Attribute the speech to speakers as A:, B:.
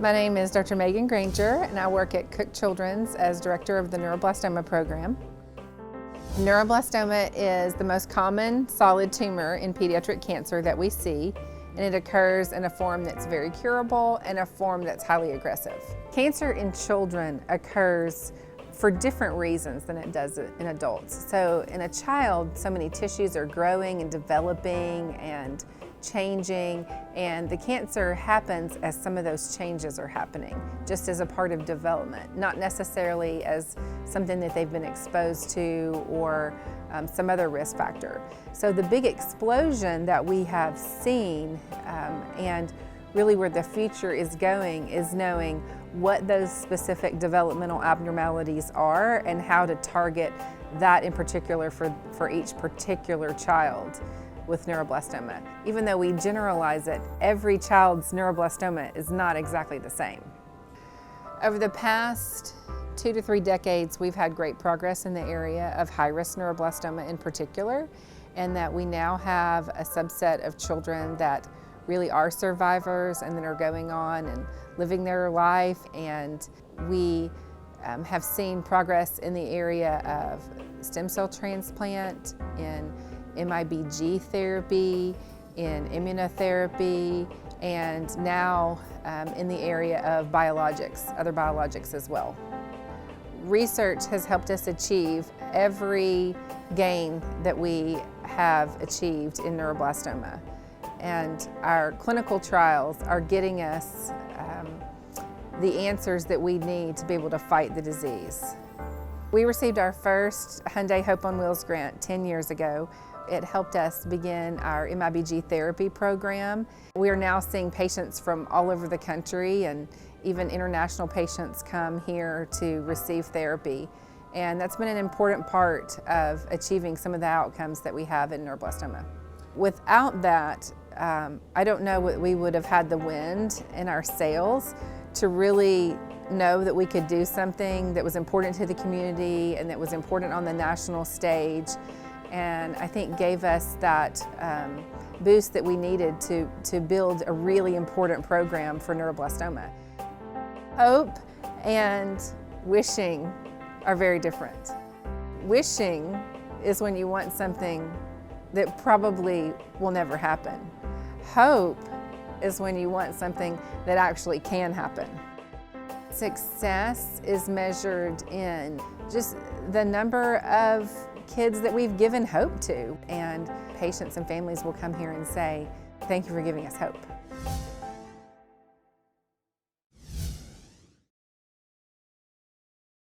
A: My name is Dr. Meaghan Granger, and I work at Cook Children's as Director of the Neuroblastoma program. Neuroblastoma is the most common solid tumor in pediatric cancer that we see, and it occurs in a form that's very curable and a form that's highly aggressive. Cancer in children occurs for different reasons than it does in adults. So in a child, so many tissues are growing and developing and changing, and the cancer happens as some of those changes are happening, just as a part of development, not necessarily as something that they've been exposed to or some other risk factor. So the big explosion that we have seen and really where the future is going is knowing what those specific developmental abnormalities are and how to target that in particular for each particular child with neuroblastoma. Even though we generalize it, every child's neuroblastoma is not exactly the same. Over the past 2 to 3 decades, we've had great progress in the area of high-risk neuroblastoma in particular, and that we now have a subset of children that really are survivors and that are going on and living their life, and we have seen progress in the area of stem cell transplant, in MIBG therapy, in immunotherapy, and now in the area of biologics, other biologics as well. Research has helped us achieve every gain that we have achieved in neuroblastoma. And our clinical trials are getting us the answers that we need to be able to fight the disease. We received our first Hyundai Hope on Wheels grant 10 years ago. It helped us begin our MIBG therapy program. We are now seeing patients from all over the country, and even international patients come here to receive therapy. And that's been an important part of achieving some of the outcomes that we have in neuroblastoma. Without that, I don't know what we would have had the wind in our sails to really know that we could do something that was important to the community and that was important on the national stage, and I think gave us that boost that we needed to build a really important program for neuroblastoma. Hope and wishing are very different. Wishing is when you want something that probably will never happen. Hope is when you want something that actually can happen. Success is measured in just the number of kids that we've given hope to, and patients and families will come here and say, "Thank you for giving us hope."